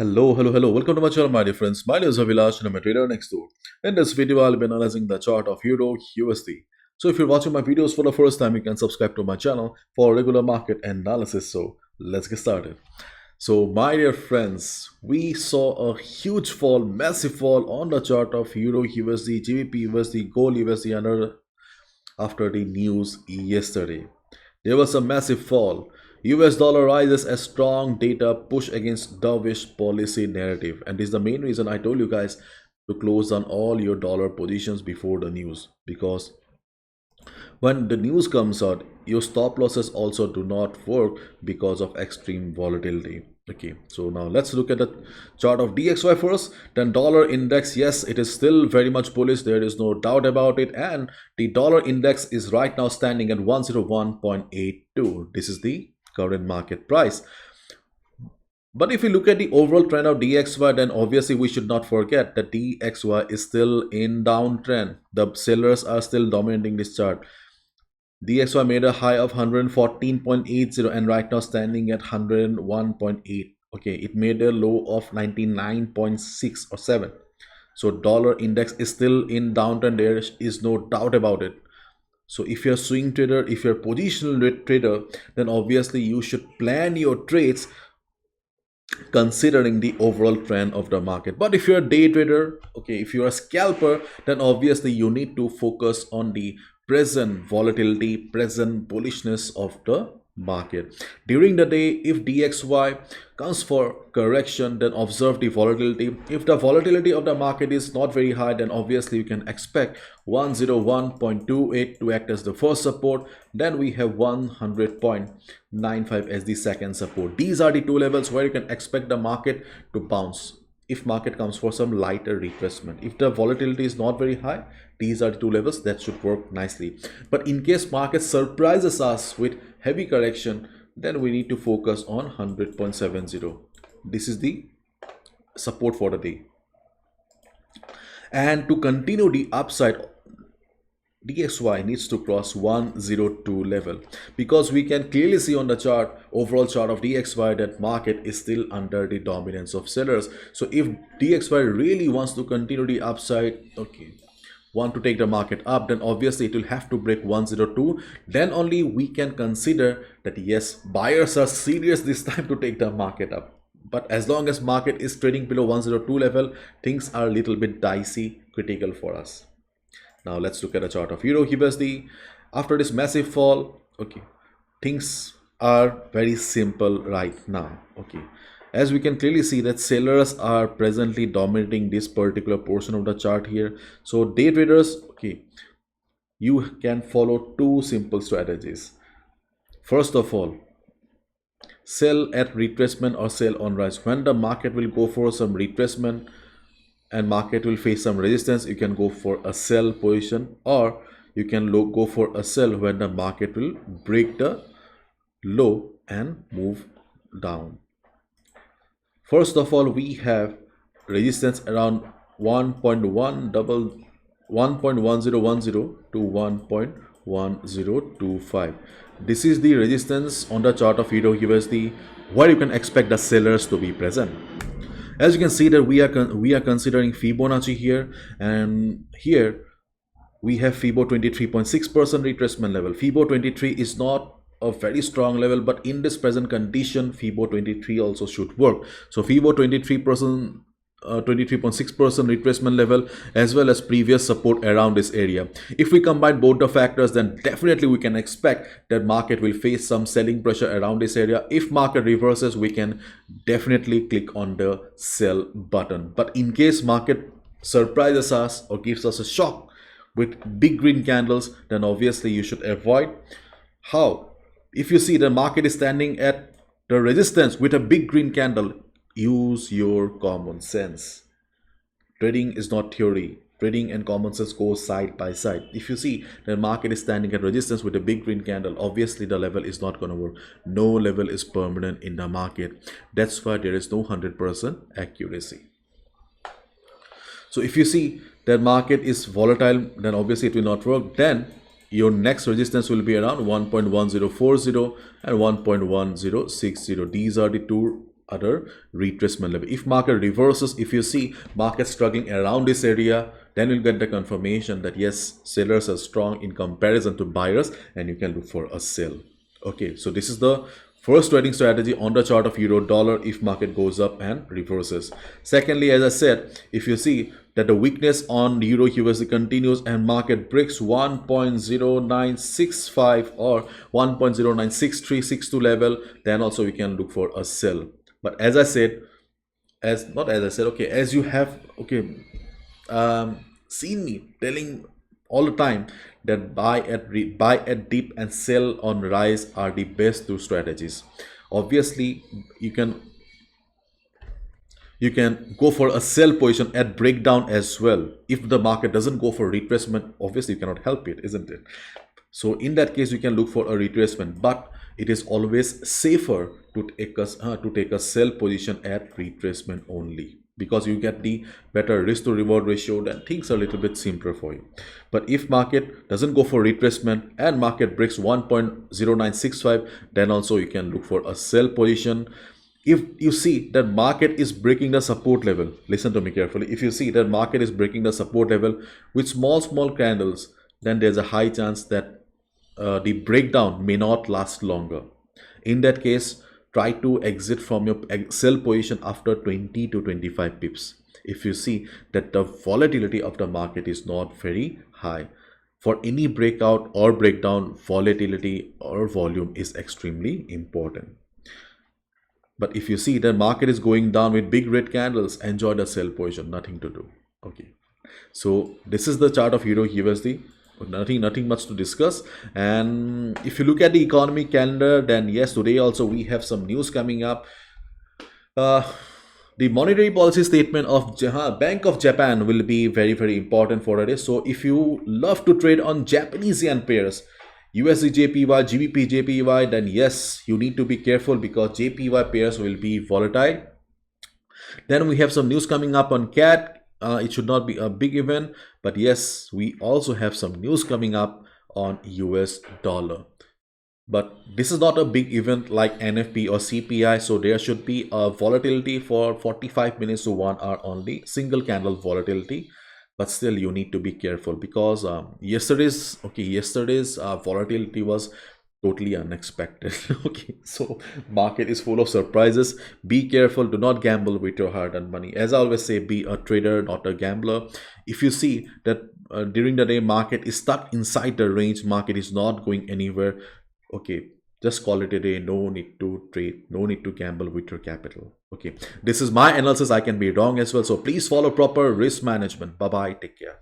Hello. Welcome to my channel, my dear friends. My name is Avilash and I'm a trader next door. In this video, I'll be analyzing the chart of Euro USD. So if you're watching my videos for the first time, you can subscribe to my channel for regular market analysis. So let's get started. So my dear friends, we saw a huge fall, massive fall on the chart of Euro USD, GBP USD, Gold USD after the news yesterday. There was a massive fall. US dollar rises as strong data push against dovish policy narrative. And this is the main reason I told you guys to close down all your dollar positions before the news. Because when the news comes out, your stop losses also do not work because of extreme volatility. Okay, so now let's look at the chart of DXY first. Then dollar index, yes, it is still very much bullish. There is no doubt about it. And the dollar index is right now standing at 101.82. This is the current market price. But if you look at the overall trend of DXY, then obviously we should not forget that DXY is still in downtrend. The sellers are still dominating this chart. DXY made a high of 114.80 and right now standing at 101.8. Okay, it made a low of 99.6 or 7. So dollar index is still in downtrend. There is no doubt about it. So if you're a swing trader, if you're a positional trader, then obviously you should plan your trades considering the overall trend of the market. But if you're a day trader, okay, if you're a scalper, then obviously you need to focus on the present volatility, present bullishness of the market. During the day, if DXY comes for correction, then observe the volatility. If the volatility of the market is not very high, then obviously you can expect 101.28 to act as the first support. Then we have 100.95 as the second support. These are the two levels where you can expect the market to bounce if market comes for some lighter retracement. If the volatility is not very high, these are the two levels that should work nicely. But in case market surprises us with heavy correction, then we need to focus on 100.70. This is the support for the day. And to continue the upside, DXY needs to cross 102 level, because we can clearly see on the chart, overall chart of DXY, that market is still under the dominance of sellers. So if DXY really wants to continue the upside, okay, want to take the market up, then obviously it will have to break 102. Then only we can consider that yes, buyers are serious this time to take the market up. But as long as market is trading below 102 level, things are a little bit dicey, critical for us. Now let's look at a chart of Euro USD. After this massive fall, okay, things are very simple right now. Okay, as we can clearly see that sellers are presently dominating this particular portion of the chart here. So day traders, okay, you can follow two simple strategies. First of all, sell at retracement or sell on rise. When the market will go for some retracement and market will face some resistance, you can go for a sell position, or you can go for a sell when the market will break the low and move down. First of all, we have resistance around 1.1010 to 1.1025. This is the resistance on the chart of Euro USD where you can expect the sellers to be present. As you can see that we are considering Fibonacci here, and here we have Fibo 23.6% retracement level. Fibo 23 is not a very strong level, but in this present condition, Fibo 23 also should work. So Fibo 23%. 23.6% retracement level, as well as previous support around this area. If we combine both the factors, then definitely we can expect that market will face some selling pressure around this area. If market reverses, we can definitely click on the sell button. But in case market surprises us or gives us a shock with big green candles, then obviously you should avoid. How? If you see the market is standing at the resistance with a big green candle, use your common sense. Trading is not theory. Trading and common sense go side by side. If you see the market is standing at resistance with a big green candle, obviously the level is not going to work. No level is permanent in the market. That's why there is no 100% accuracy. So if you see that market is volatile, then obviously it will not work. Then your next resistance will be around 1.1040 and 1.1060. These are the two other retracement level. If market reverses, if you see market struggling around this area, then you'll get the confirmation that yes, sellers are strong in comparison to buyers, and you can look for a sell. Okay, so this is the first trading strategy on the chart of euro dollar if market goes up and reverses. Secondly, as I said, if you see that the weakness on euro USD continues and market breaks 1.0965 or 1.096362 level, then also we can look for a sell. But as I said, as you have seen me telling all the time that buy at dip and sell on rise are the best two strategies. Obviously, you can go for a sell position at breakdown as well. If the market doesn't go for retracement, obviously you cannot help it, isn't it? So in that case, you can look for a retracement, but it is always safer to take a sell position at retracement only, because you get the better risk to reward ratio, then things are a little bit simpler for you. But if market doesn't go for retracement and market breaks 1.0965, then also you can look for a sell position. If you see that market is breaking the support level, listen to me carefully. If you see that market is breaking the support level with small candles, then there's a high chance that the breakdown may not last longer. In that case, try to exit from your sell position after 20 to 25 pips. If you see that the volatility of the market is not very high. For any breakout or breakdown, volatility or volume is extremely important. But if you see the market is going down with big red candles, enjoy the sell position, nothing to do. Okay, so this is the chart of euro USD. Nothing much to discuss. And if you look at the economy calendar, then yes, today also we have some news coming up. The monetary policy statement of Bank of Japan will be very important for today. So if you love to trade on Japanese yen pairs, USD JPY, GBP JPY, then yes, you need to be careful because JPY pairs will be volatile. Then we have some news coming up on CAD. It should not be a big event, but yes, we also have some news coming up on US dollar. But this is not a big event like NFP or CPI, so there should be a volatility for 45 minutes to 1 hour only, single candle volatility. But still you need to be careful because yesterday's volatility was totally unexpected. Okay, so market is full of surprises. Be careful, do not gamble with your hard-earned money. As I always say, be a trader, not a gambler. If you see that during the day market is stuck inside the range, market is not going anywhere, okay, just call it a day. No need to trade, no need to gamble with your capital. Okay, this is my analysis. I can be wrong as well, so please follow proper risk management. Bye bye, take care.